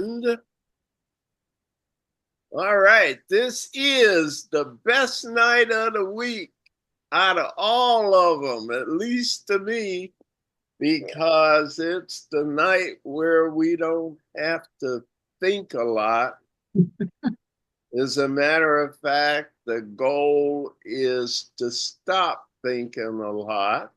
And all right, this is the best night of the week out of all of them, at least to me, because it's the night where we don't have to think a lot. As a matter of fact, the goal is to stop thinking a lot.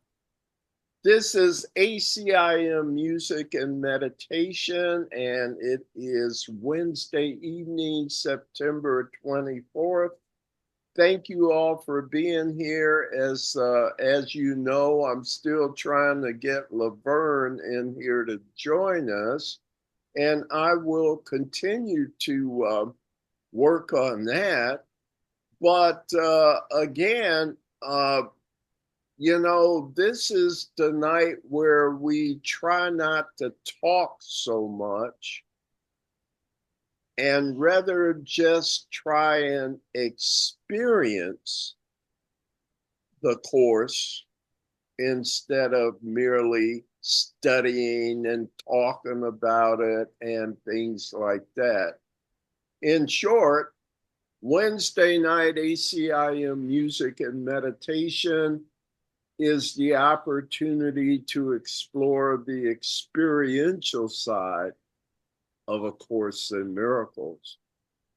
This is ACIM Music and Meditation, and it is Wednesday evening, September 24th. Thank you all for being here. As you know, I'm still trying to get Laverne in here to join us, and I will continue to work on that. But again, this is the night where we try not to talk so much and rather just try and experience the course instead of merely studying and talking about it and things like that. In short, Wednesday night ACIM Music and Meditation is the opportunity to explore the experiential side of A Course in Miracles.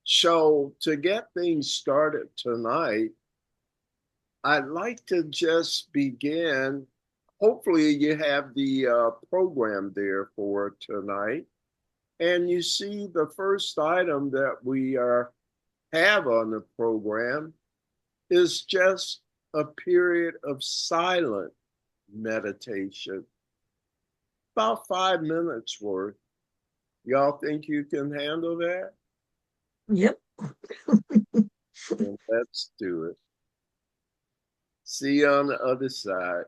So, to get things started tonight, I'd like to just begin. Hopefully, you have the program there for tonight. And you see the first item that we have on the program is just a period of silent meditation, about 5 minutes worth. Y'all think you can handle that? Yep. Well, let's do it. See you on the other side.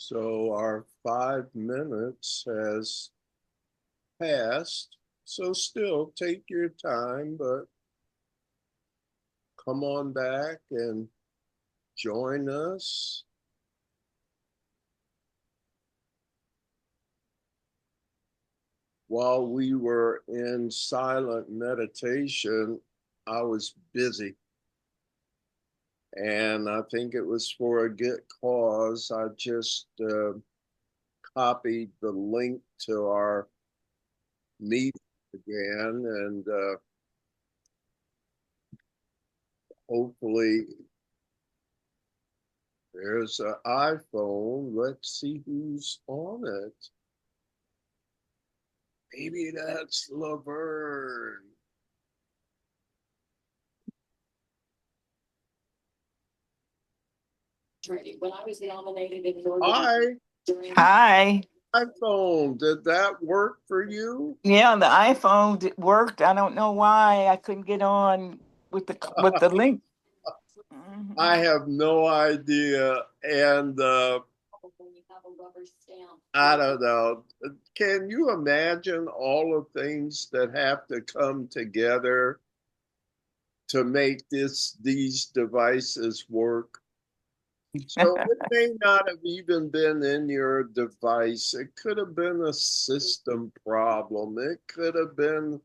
So our 5 minutes has passed. So still take your time, but come on back and join us. While we were in silent meditation, I was busy. And I think it was for a good cause. I just copied the link to our meeting again, and hopefully there's an iPhone. Let's see who's on it. Maybe that's Laverne. When I was nominated in your Hi, Hi. iPhone. Did that work for you? Yeah, the iPhone worked. I don't know why I couldn't get on with the link. I have no idea. And I don't know. Can you imagine all the things that have to come together to make these devices work? So it may not have even been in your device. It could have been a system problem. It could have been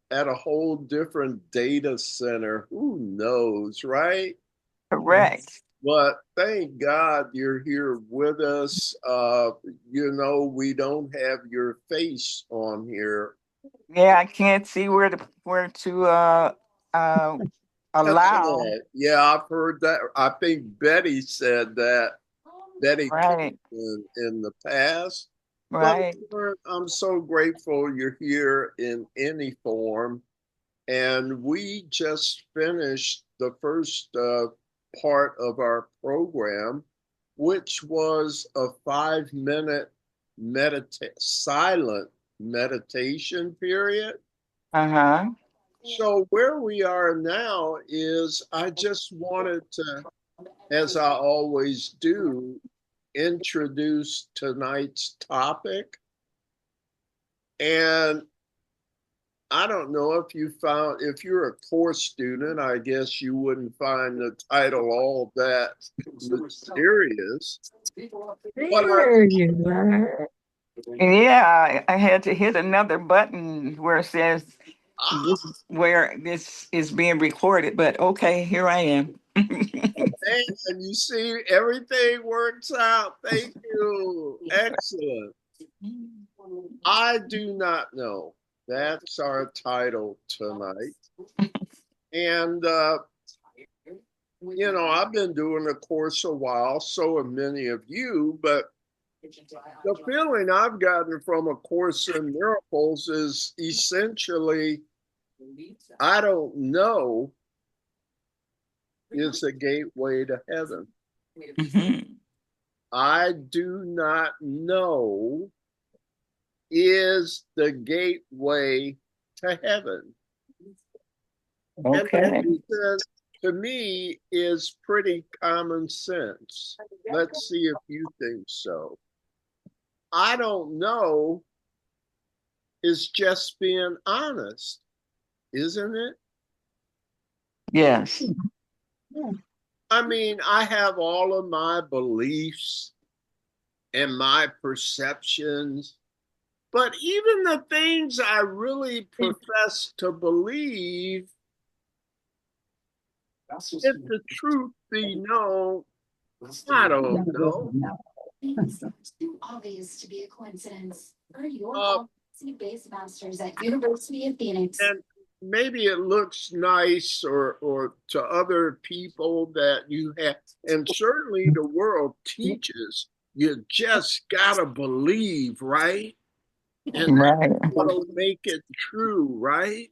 at a whole different data center. Who knows, right? Correct. But thank God you're here with us. We don't have your face on here. Yeah, I can't see where to allow. Yeah, I've heard that. I think Betty said that. Betty Right. in the past. But Right. Lord, I'm so grateful you're here in any form. And we just finished the first part of our program, which was a 5 minute silent meditation period. Uh-huh. So where we are now is I just wanted to, as I always do, introduce tonight's topic. And I don't know if you're a course student, I guess you wouldn't find the title all that mysterious. But There you are. Yeah, I had to hit another button where it says ah, this is where this is being recorded, but okay, here I am. man, you see, everything works out. Thank you. Excellent. I do not know. That's our title tonight. And I've been doing the course a while, so have many of you, but the feeling I've gotten from A Course in Miracles is essentially, I don't know is a gateway to heaven. Mhm. I do not know is the gateway to heaven. And Okay. that, to me, is pretty common sense. Let's see if you think so. I don't know is just being honest, isn't it? Yes. I mean, I have all of my beliefs and my perceptions, but even the things I really profess to believe, if the truth be known, I don't know. It's too obvious to be a coincidence. Earn your Uh, base masters at University of Phoenix. and maybe it looks nice or to other people that you have, and certainly the world teaches you just gotta believe, right? And Right. what'll make it true, right?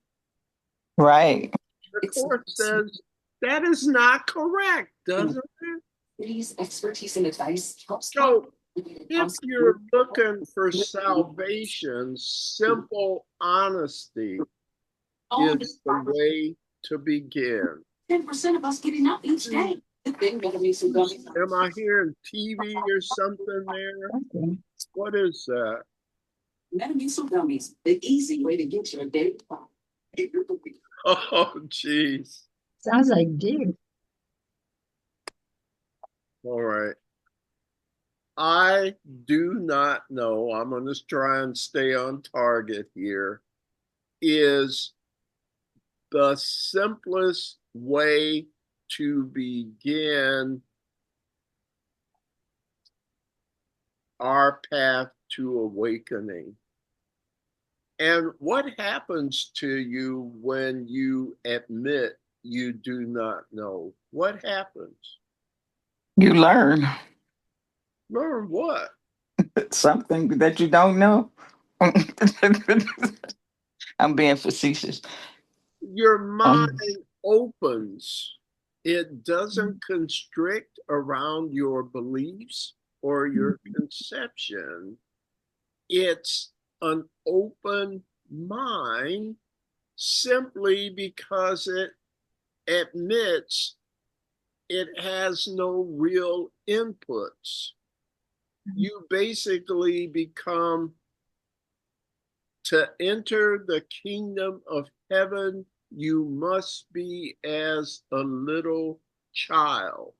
Right. The court says that is not correct, doesn't it? These expertise and advice helps. So if you're looking for salvation, simple honesty is the way to begin. 10% of us getting up each day. Am I hearing TV or something there? Okay. What is that? Metamucil gummies, the easy way to get your daily pop. Oh, jeez. Sounds like deer. All right. I do not know. I'm going to try and stay on target here. Is the simplest way to begin our path to awakening. And what happens to you when you admit you do not know? What happens? You learn Learn what? something that you don't know. I'm being facetious. Your mind Um, opens. It doesn't constrict around your beliefs or your conception. It's an open mind simply because it admits it has no real inputs. You basically become, to enter the kingdom of heaven, you must be as a little child.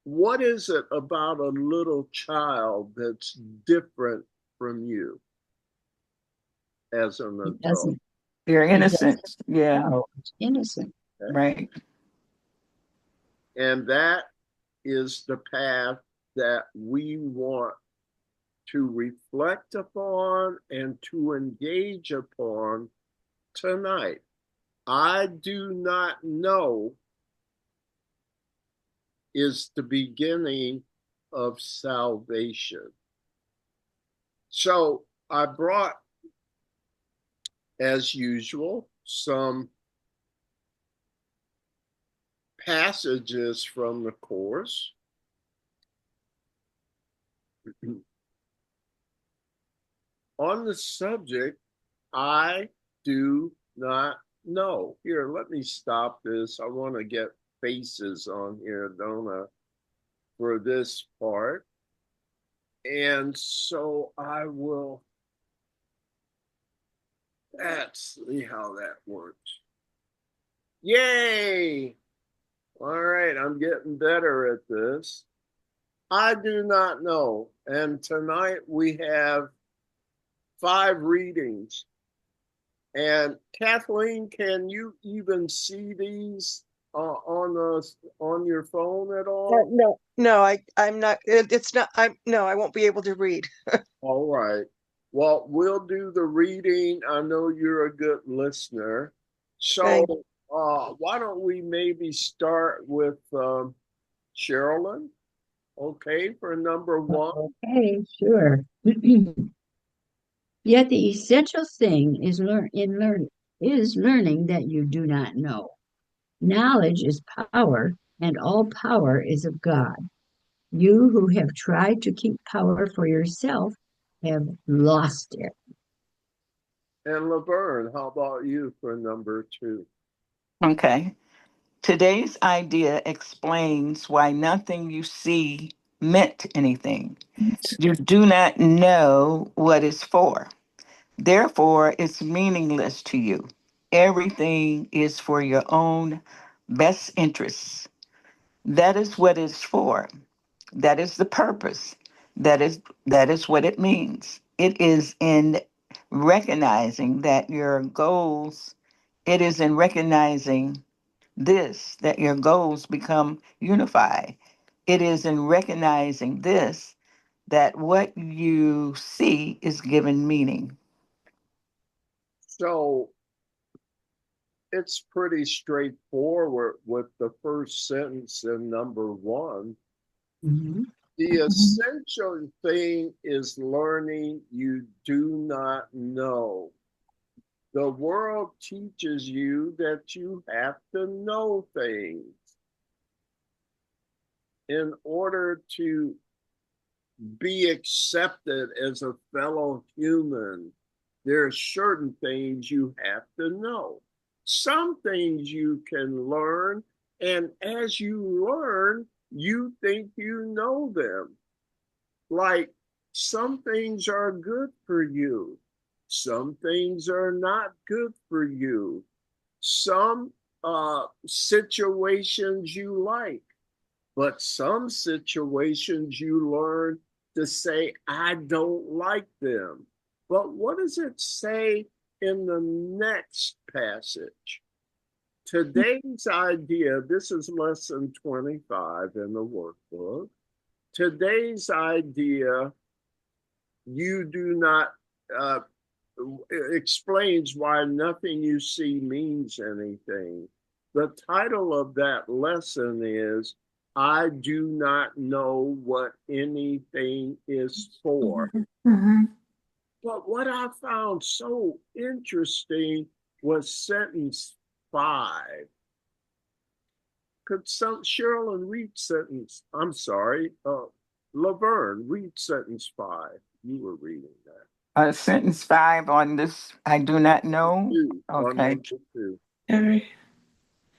What is it about a little child that's different from you as an It adult? doesn't. you're It doesn't. innocent. Yeah, Oh, it's innocent. Okay? right. And that is the path that we want to reflect upon and to engage upon tonight. I do not know is the beginning of salvation. So I brought, as usual, some passages from the Course. On the subject, I do not know. Here, let me stop this. I want to get faces on here, don't I, for this part. And so I will, let's see how that works. Yay! All right, I'm getting better at this. I do not know. And tonight we have 5 readings. And Kathleen, can you even see these on your phone at all? No, I'm not. It's not. No, I won't be able to read. All right. Well, we'll do the reading. I know you're a good listener. So Okay. why don't we maybe start with Sherilyn? Okay, for number 1. Okay, sure. Yet the essential thing is learning that you do not know. Knowledge is power, and all power is of God. You who have tried to keep power for yourself have lost it. And Laverne, how about you for number 2? Okay. Today's idea explains why nothing you see meant anything. You do not know what it's for. Therefore, it's meaningless to you. Everything is for your own best interests. That is what it's for. That is the purpose. That is what it means. It is in recognizing that your goals, it is in recognizing this that your goals become unified. It is in recognizing this that what you see is given meaning. So it's pretty straightforward with the first sentence in number 1. Mhm. The essential thing is learning you do not know. The world teaches you that you have to know things in order to be accepted as a fellow human. There are certain things you have to know. Some things you can learn And as you learn, you think you know them. Like some things are good for you, some things are not good for you. Some situations you like, but some situations you learn to say, I don't like them. But what does it say in the next passage? Today's idea, this is lesson 25 in the workbook. Today's idea, you do not, explains why nothing you see means anything. The title of that lesson is, I do not know what anything is for. Mm-hmm. But what I found so interesting was sentence 5. Could Sherilyn read sentence, I'm sorry, Laverne, read sentence 5. You were reading that. Sentence 5 on this, I do not know. On Okay. number 2. Every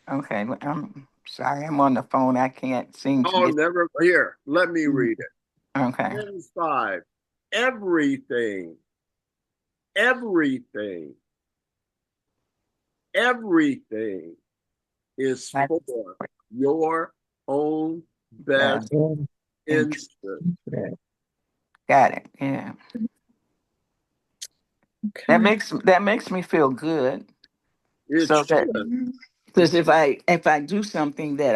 Okay. I'm sorry. I'm on the phone. I can't seem to Oh, get. never. Here, let me read it. Okay. Sentence 5. Everything, everything, everything is That's for your own yeah. best interest. Got it. Yeah. That okay. makes me feel good. It So that should, because if I do something that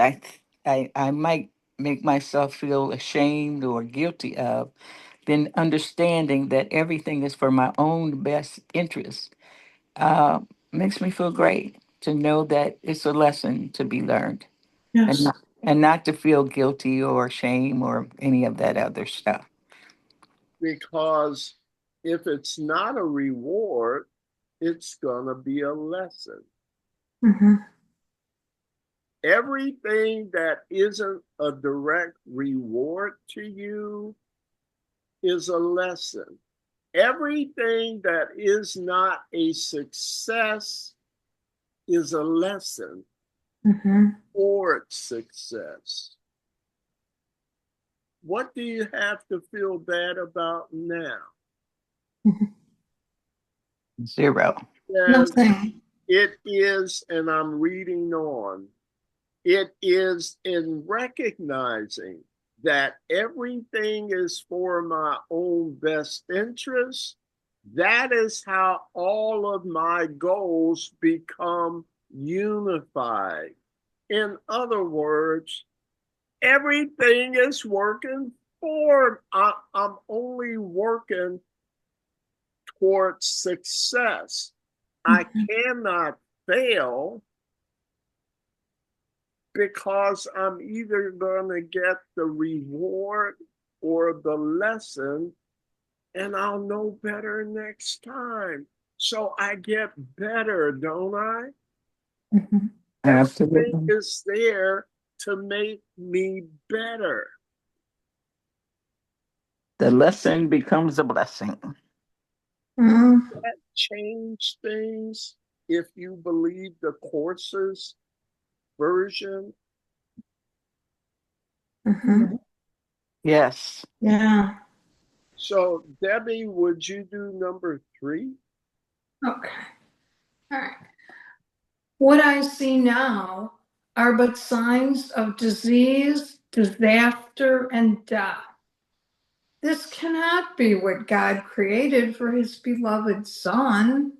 I might make myself feel ashamed or guilty of, then understanding that everything is for my own best interest uh, makes me feel great to know that it's a lesson to be learned and Yes. not to feel guilty or shame or any of that other stuff. because if it's not a reward, it's going to be a lesson. Mm-hmm. Everything that isn't a direct reward to you is a lesson. Everything that is not a success is a lesson Mm-hmm. for success. What do you have to feel bad about now? Zero. Yes, Nothing. it is, and I'm reading on. It is in recognizing that everything is for my own best interest. That is how all of my goals become unified. In other words, everything is working for, I'm only working towards success. I Mm-hmm. cannot fail because I'm either going to get the reward or the lesson, and I'll know better next time. So I get better, don't I? Mm-hmm. Everything Absolutely. is there to make me better. The lesson becomes a blessing. Mm-hmm. That change things if you believe the course's version. Mm-hmm. Yes. Yeah. So, Debbie, would you do number 3? Okay. All right. What I see now are but signs of disease, disaster, and death. This cannot be what God created for his beloved Son.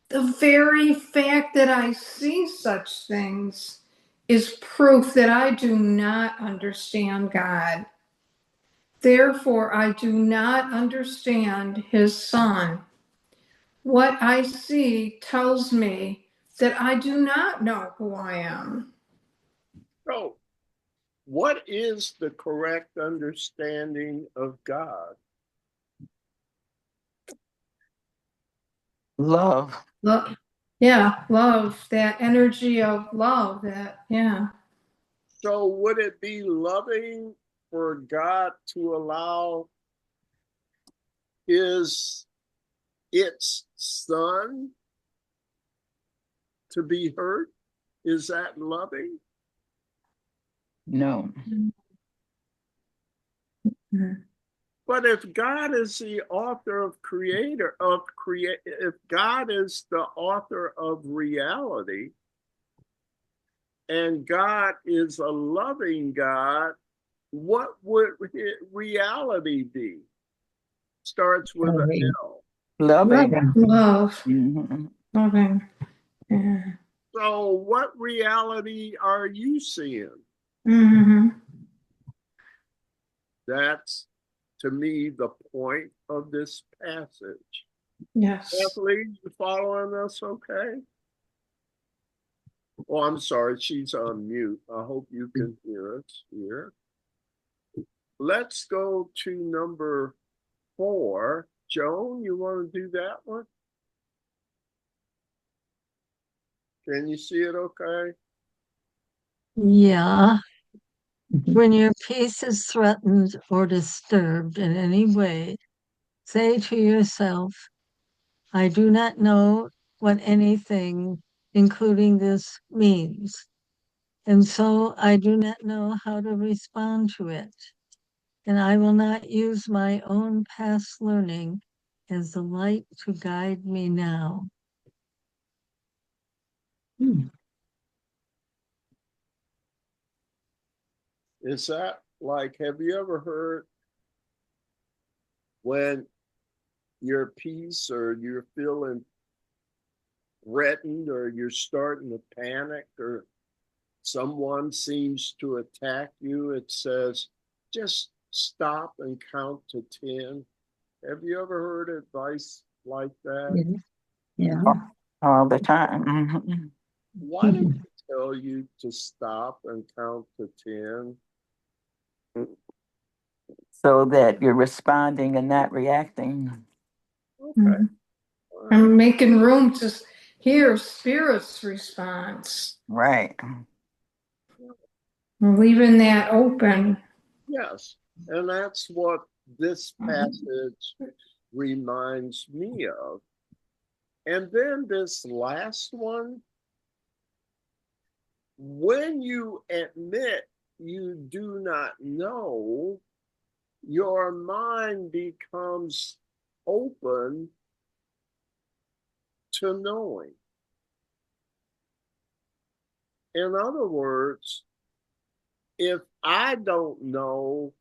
The very fact that I see such things is proof that I do not understand God. Therefore, I do not understand his Son. What I see tells me that I do not know who I am. So, what is the correct understanding of God? Love. Love. Yeah, love, that energy of love, that, yeah. So, would it be loving for God to allow his its son to be hurt? Is that loving? No. But if God is the author of if God is the author of reality, and God is a loving God, what would reality be? Starts with a Loving. L. Loving. Love, Mhm. loving. Yeah. So what reality are you seeing? Mm-hmm. That's, to me, the point of this passage. Yes. Kathleen, you following us okay? Oh, I'm sorry, she's on mute. I hope you can hear us here. Let's go to number 4. Joan, you want to do that one? Can you see it okay? Yeah. When your peace is threatened or disturbed in any way, say to yourself, I do not know what anything, including this, means. And so I do not know how to respond to it. And I will not use my own past learning as the light to guide me now. Is that like, have you ever heard when your peace or you're feeling threatened or you're starting to panic or someone seems to attack you, it says, just stop and count to 10. Have you ever heard advice like that? Yeah. All the time. Mhm. Why did it tell you to stop and count to 10? So that you're responding and not reacting. Okay. Mhm. All right. I'm making room to hear spirit's response. Right. I'm leaving that open. Yes. And that's what this passage reminds me of. And then this last one, when you admit you do not know, your mind becomes open to knowing. In other words, if I don't know,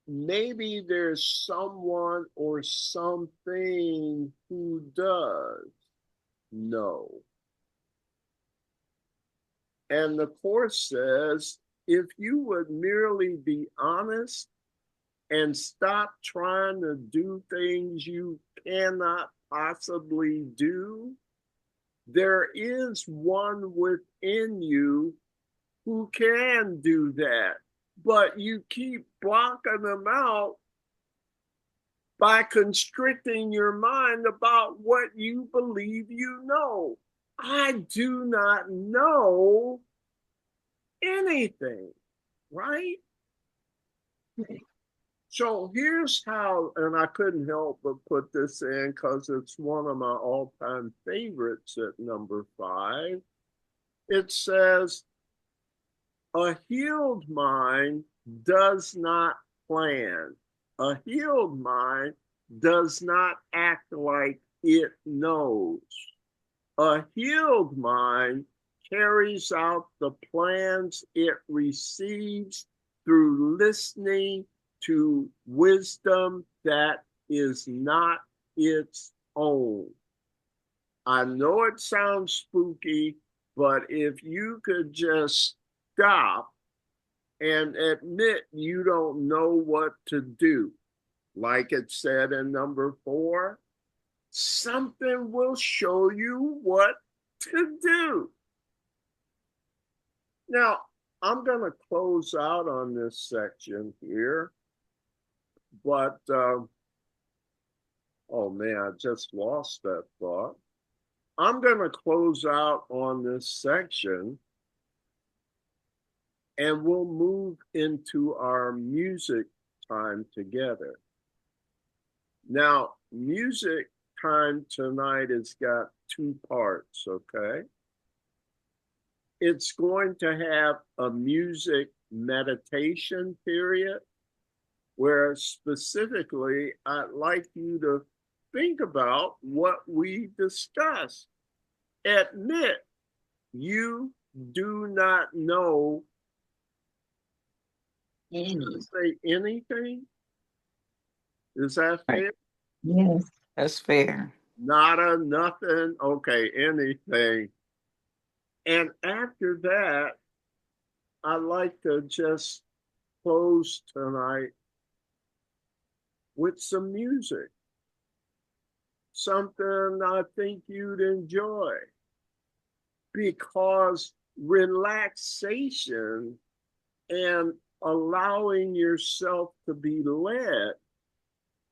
maybe there's someone or something who does know. And the Course says, if you would merely be honest and stop trying to do things you cannot possibly do, there is one within you who can do that. But you keep blocking them out by constricting your mind about what you believe you know. I do not know anything, right? So here's how, and I couldn't help but put this in because it's one of my all-time favorites at number 5. It says, a healed mind does not plan. A healed mind does not act like it knows. A healed mind carries out the plans it receives through listening to wisdom that is not its own. I know it sounds spooky, but if you could just stop and admit you don't know what to do, like it said in number 4, something will show you what to do. Now, I'm going to close out on this section here, but oh man, I just lost that thought. I'm going to close out on this section and we'll move into our music time together. Now, music time tonight has got 2 parts, okay? it's going to have a music meditation period where specifically I'd like you to think about what we discussed. Admit you do not know. Say anything. Is that fair? Yes. That's fair. Nada, nothing. Okay, anything. And after that, I'd like to just close tonight with some music. Something I think you'd enjoy. Because relaxation and allowing yourself to be led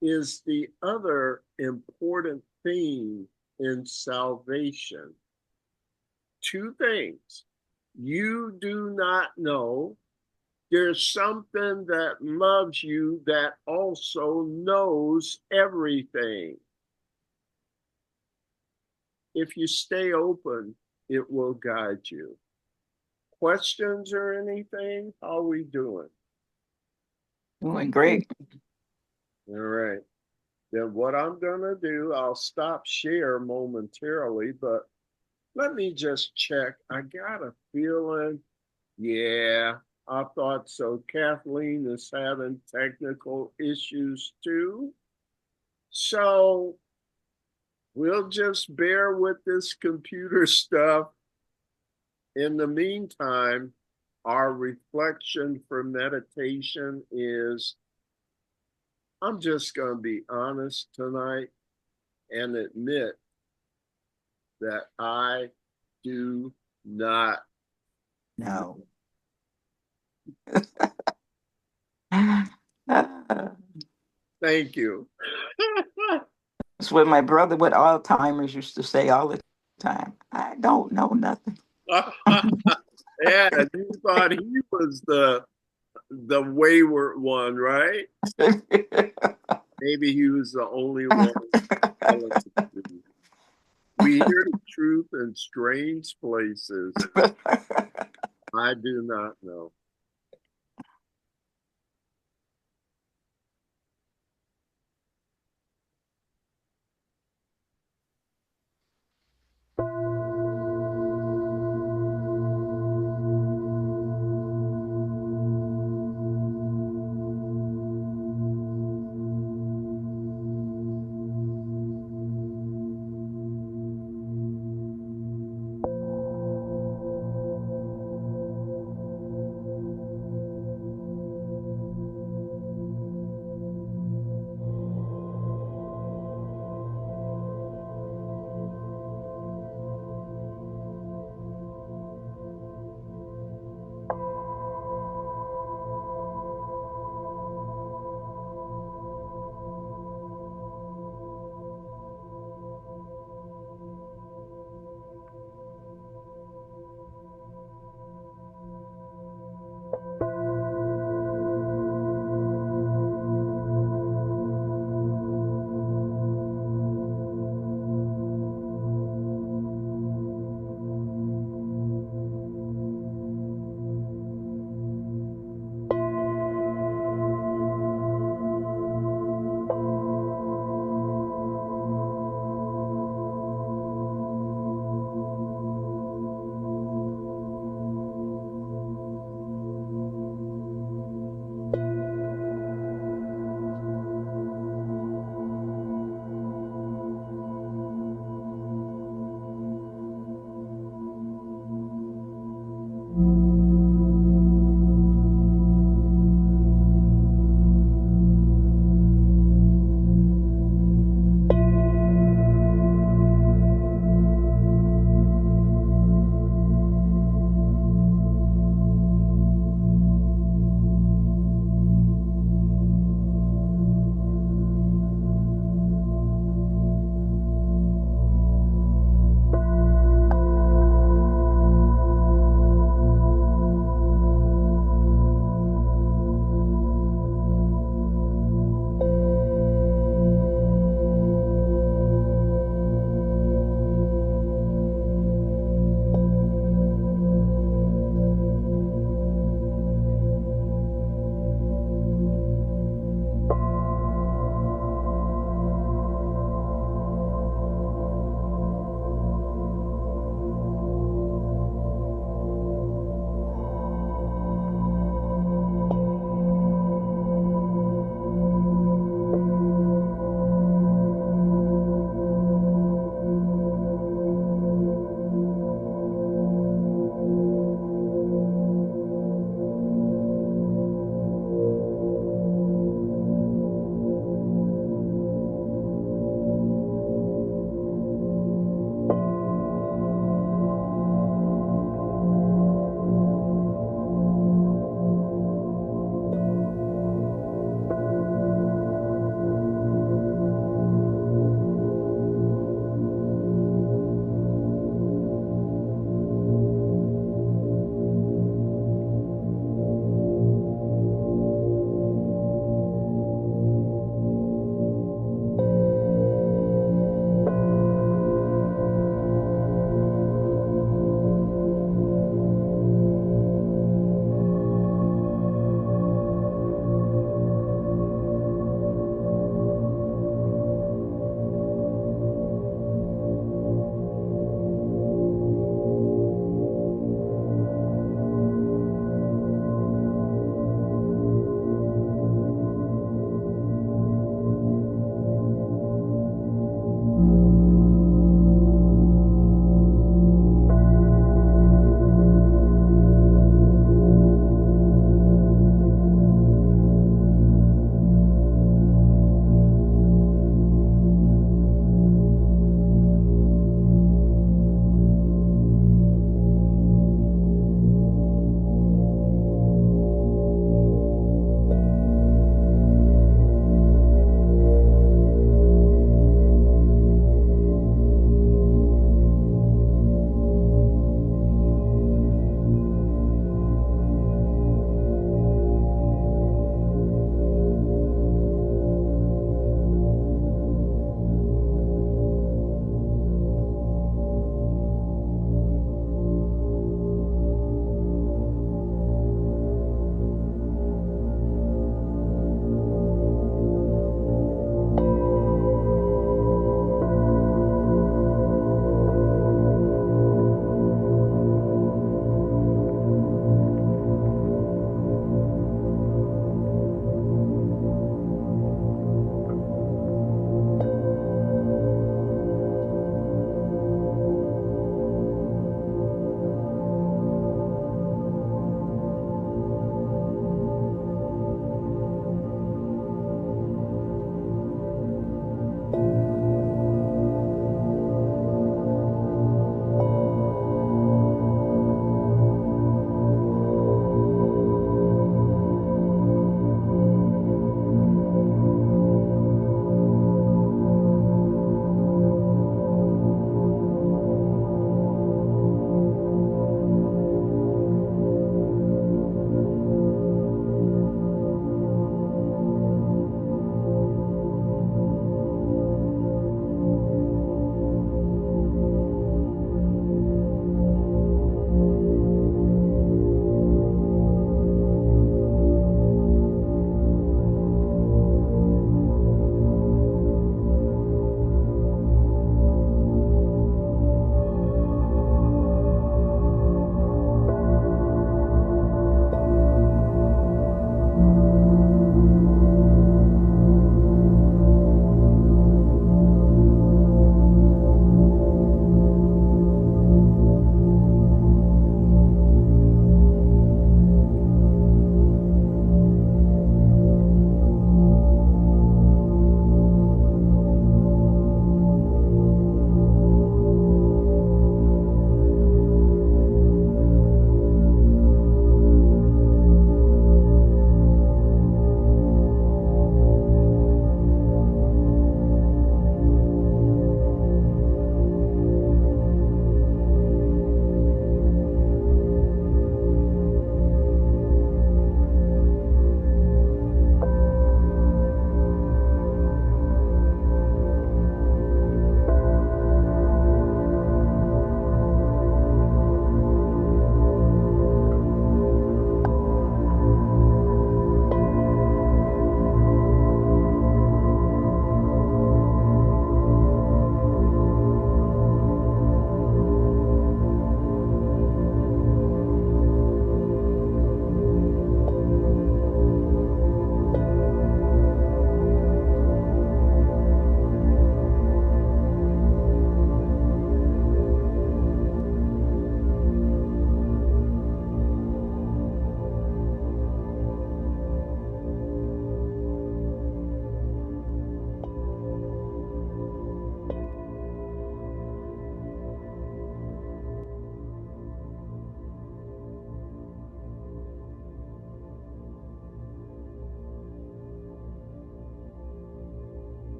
is the other important theme in salvation. Two things. You do not know. There's something that loves you that also knows everything. If you stay open, it will guide you. Questions or anything? How are we doing? Doing great. All right. Then what I'm going to do, I'll stop share momentarily, but let me just check. I got a feeling, yeah, I thought so. Kathleen is having technical issues too. So we'll just bear with this computer stuff. In the meantime, our reflection for meditation is, I'm just going to be honest tonight and admit that I do not No. Thank you. That's what my brother with Alzheimer's used to say all the time. I don't know nothing. Yeah, you thought he was the wayward one, right? Maybe he was the only one. We hear the truth in strange places. I do not know.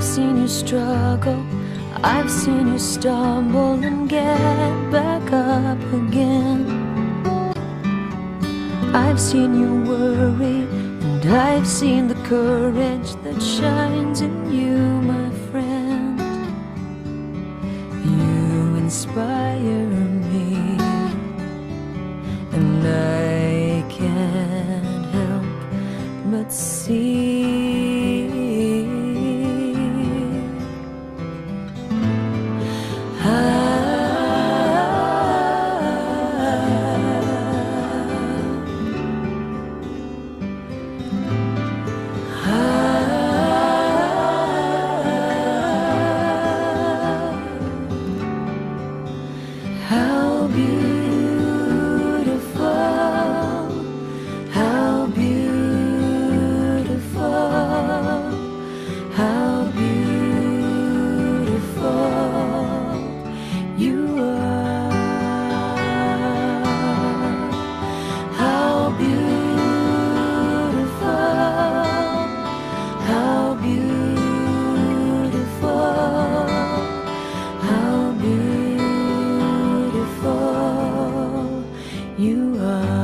I've seen you struggle, I've seen you stumble and get back up again. I've seen you worry, and I've seen the courage that shines in you, my friend. You inspire me, and I can't help but see how beautiful, how beautiful, how beautiful you are. How beautiful, how beautiful, how beautiful you are.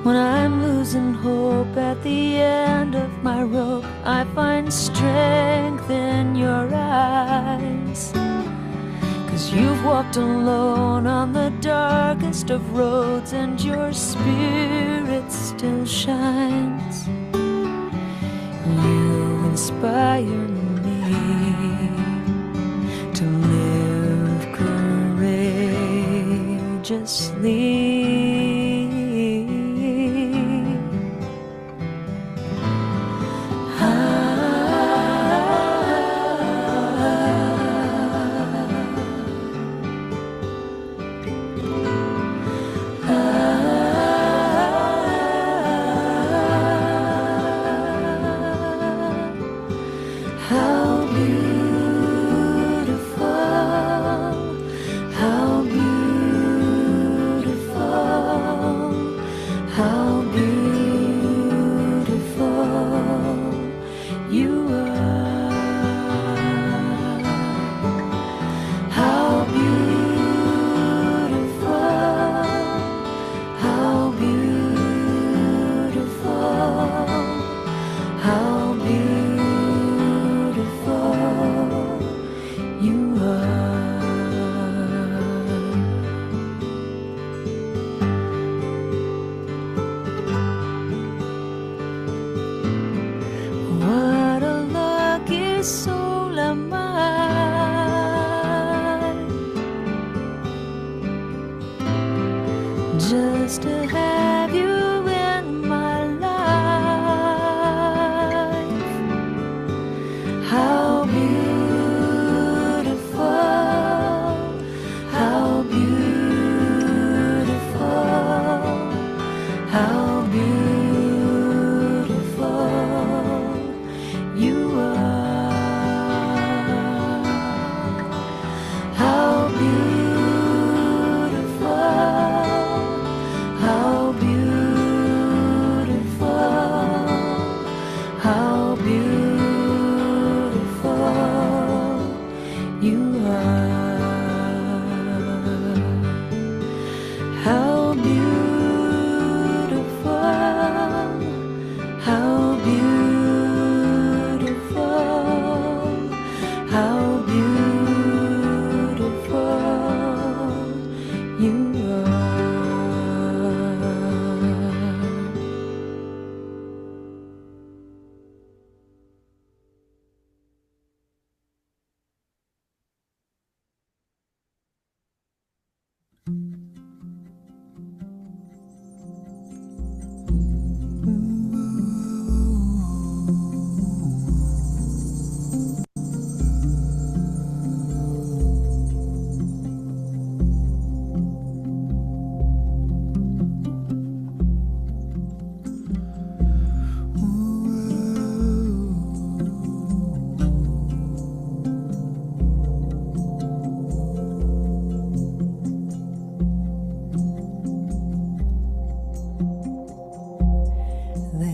When I'm losing hope at the end of my rope, I find strength in your eyes. 'Cause you've walked alone on the darkest of roads, and your spirit still shines. You inspire me to live courageously. How beautiful, how beautiful,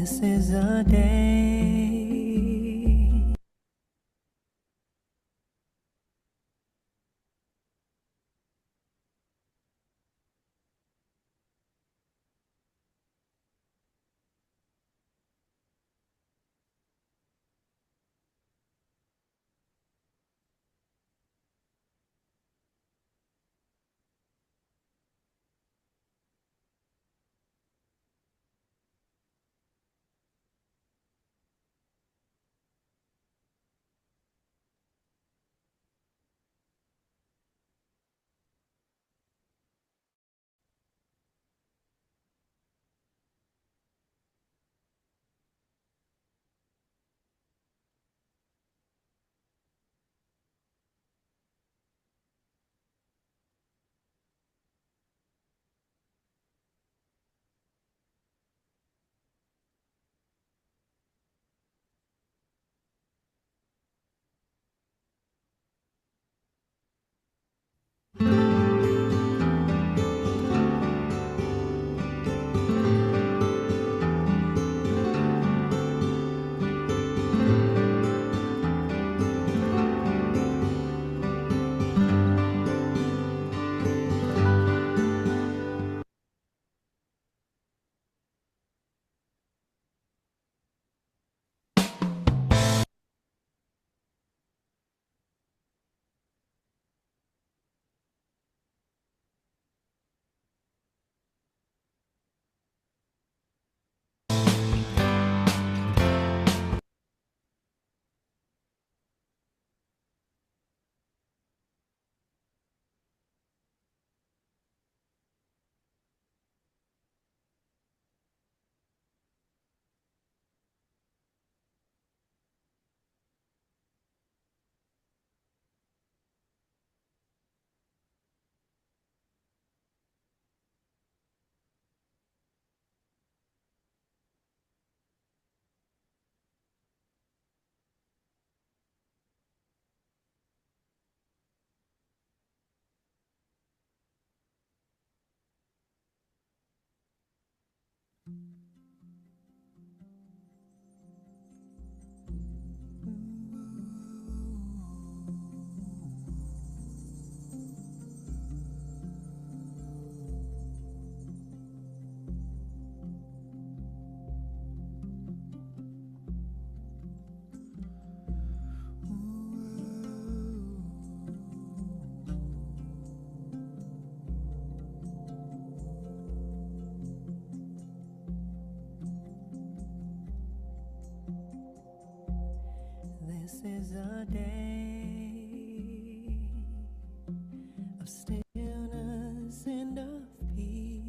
This is a day. This is a day of stillness and of peace.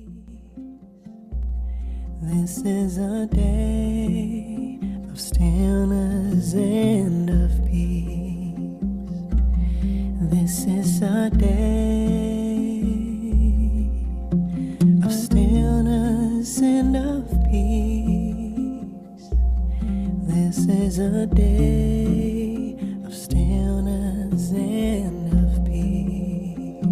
This is a day of stillness and of peace. This is a day of stillness and of peace. This is a day of stillness and of peace.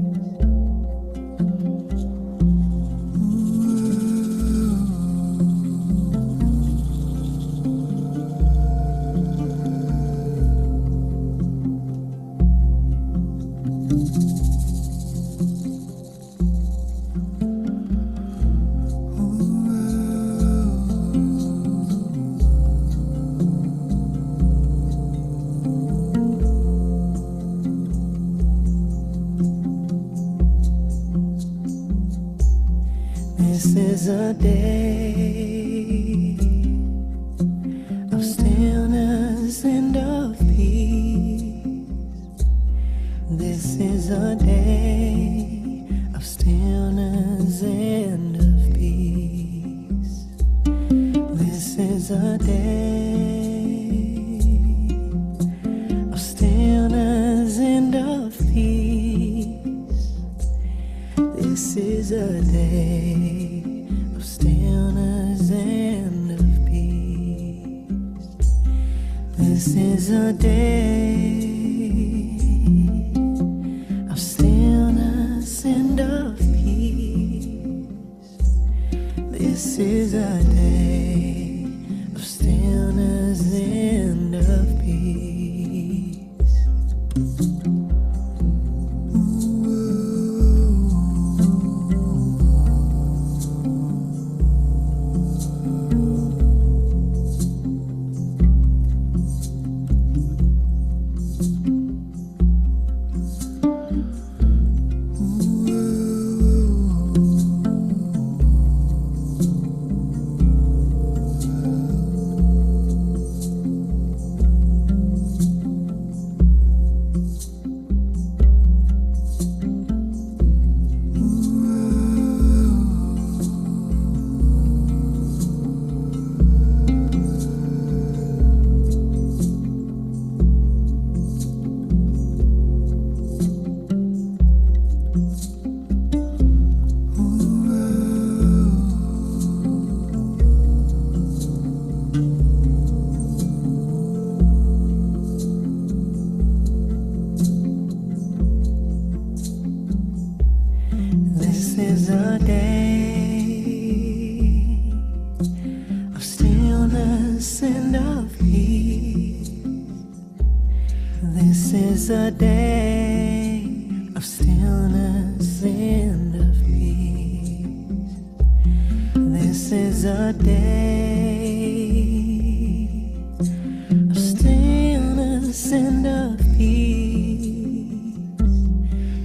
This is a day of stillness and of peace. This is a day of stillness and of peace. This is a day of stillness and of peace. This is a day of stillness and of peace. This is a day of stillness and of peace. This is a day of stillness and of peace. This is a day of stillness and of peace. This is a day of stillness and of peace.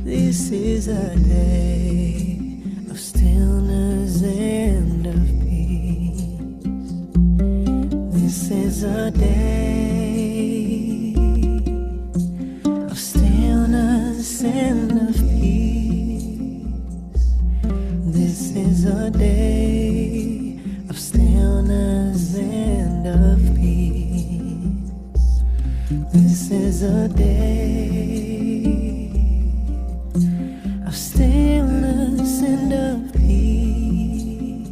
This is a day of stillness and of peace. This is a day of stillness and of peace. This is a day of stillness and of peace. This is a day of stillness and of peace. This is a day of stillness and of peace.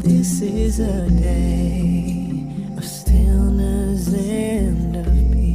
This is a day of stillness and of peace.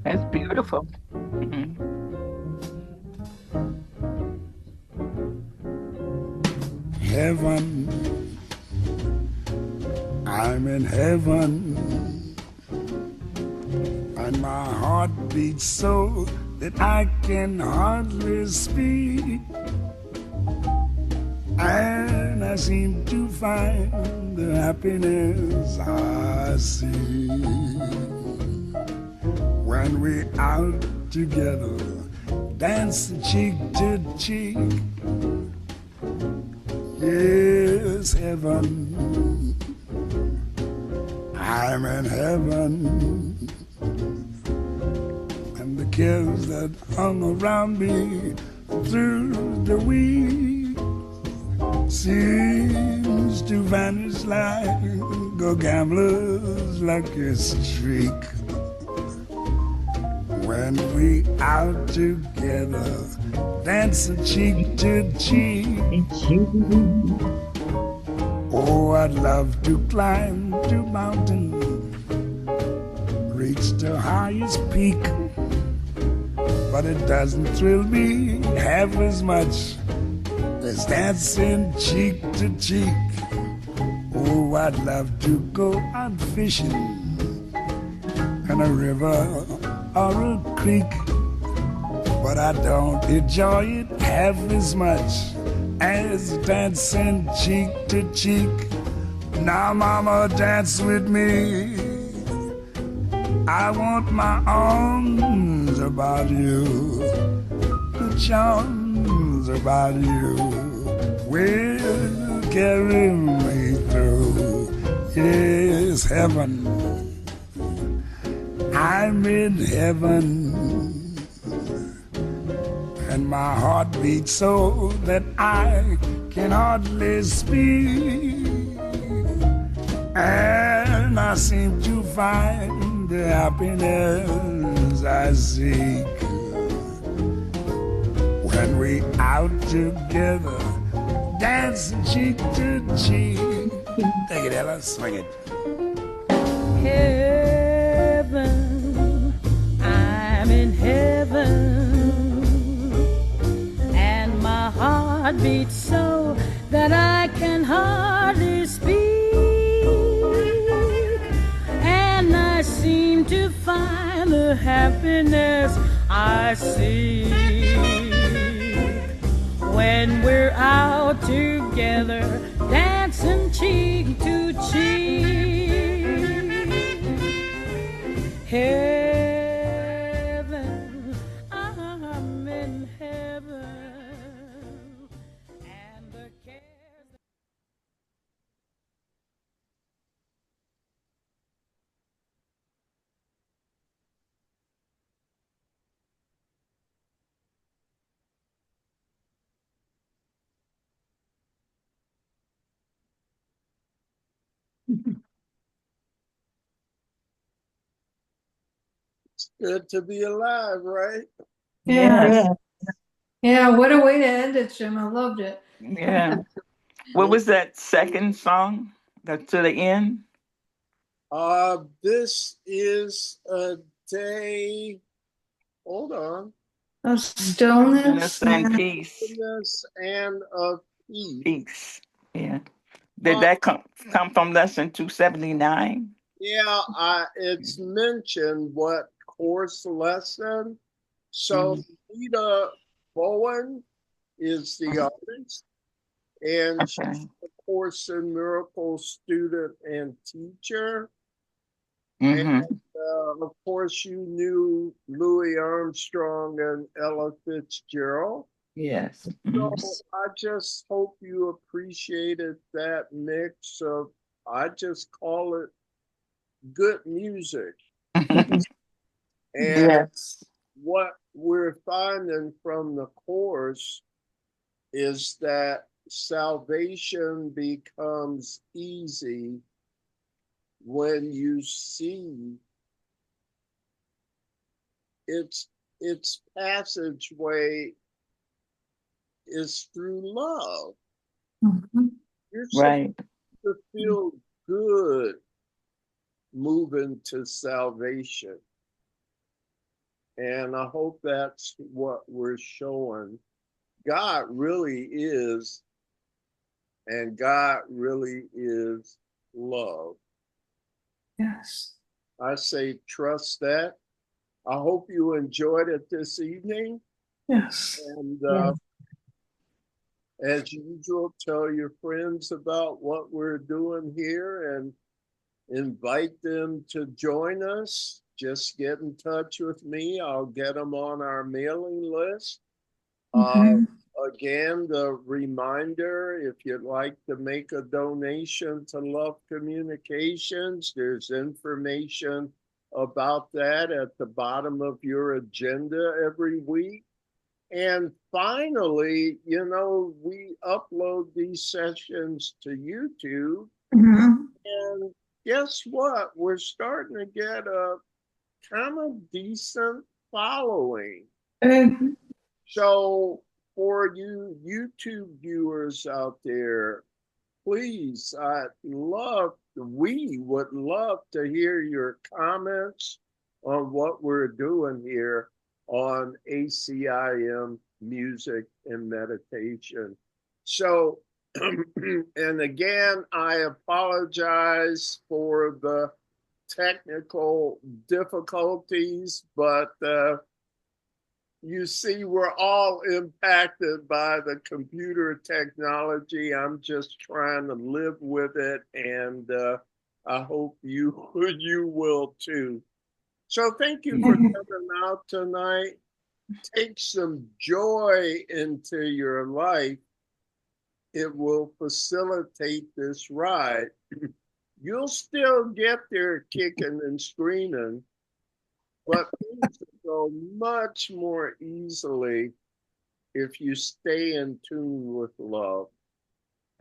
That's beautiful. Mhm. Heaven, I'm in heaven, and my heart beats so that I can hardly speak, and I seem to find the happiness I see when we're out together, dancing cheek to cheek. Yes, heaven, I'm in heaven, and the cares that hung around me through the week seems to vanish like a gambler's lucky streak. When we out together, dancing cheek to cheek. Oh, I'd love to climb to mountain, reach the highest peak, but it doesn't thrill me half as much as dancing cheek to cheek. Oh, I'd love to go out fishing and a river or a creek, but I don't enjoy it half as much as dancing cheek to cheek. Now, mama, dance with me. I want my arms about you, the charms about you will carry me through. Yes, heaven, I'm in heaven, and my heart beats so that I can hardly speak, and I seem to find the happiness I seek when we out together, dancing cheek to cheek. Take it, Ella, swing it. Heaven, I'm in heaven, and my heart beats so that I can hardly speak, and I seem to find the happiness I seek when we're out together, dancing cheek to cheek. Heaven, I'm in heaven, and the cares. It's good to be alive, right? Yes. Yeah, what a way to end it, Jim. I loved it. Yeah. What was that second song? To the end? This is a day. Hold on. Of stillness And peace. Stillness and of peace. Peace. Yeah. Did that come from lesson 279? Yeah, it's mentioned what course lesson. So Rita Bowen is the artist, and she's a Course in Miracles student and teacher. And of course, you knew Louis Armstrong and Ella Fitzgerald. Yes. So I just hope you appreciated that mix of, I just call it good music. And Yes. what we're finding from the course is that salvation becomes easy when you see its passageway is through love. You're supposed to feel good moving to salvation. And I hope that's what we're showing. God really is, and God really is love. Yes. I say trust that. I hope you enjoyed it this evening. Yes. And as usual, tell your friends about what we're doing here and invite them to join us. Just get in touch with me. I'll get them on our mailing list. Again, the reminder, if you'd like to make a donation to Love Communications, there's information about that at the bottom of your agenda every week. And finally, we upload these sessions to YouTube. And guess what? We're starting to get a kind of decent following. So for you YouTube viewers out there, please, we would love to hear your comments on what we're doing here on ACIM Music and Meditation. So, and again, I apologize for the technical difficulties, but you see, we're all impacted by the computer technology. I'm just trying to live with it, and I hope you will too. So thank you for coming out tonight. Take some joy into your life. It will facilitate this ride. You'll still get there kicking and screaming, but things will go much more easily if you stay in tune with love.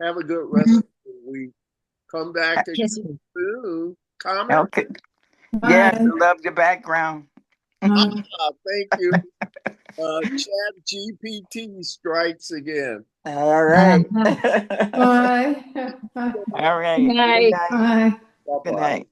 Have a good rest of the week. Come back Yes, again soon. Comment? Okay. Yeah, I love your background. Thank you. Chat GPT strikes again. All right. Bye. All right. Good night. Good night. Bye. Bye-bye. Good night.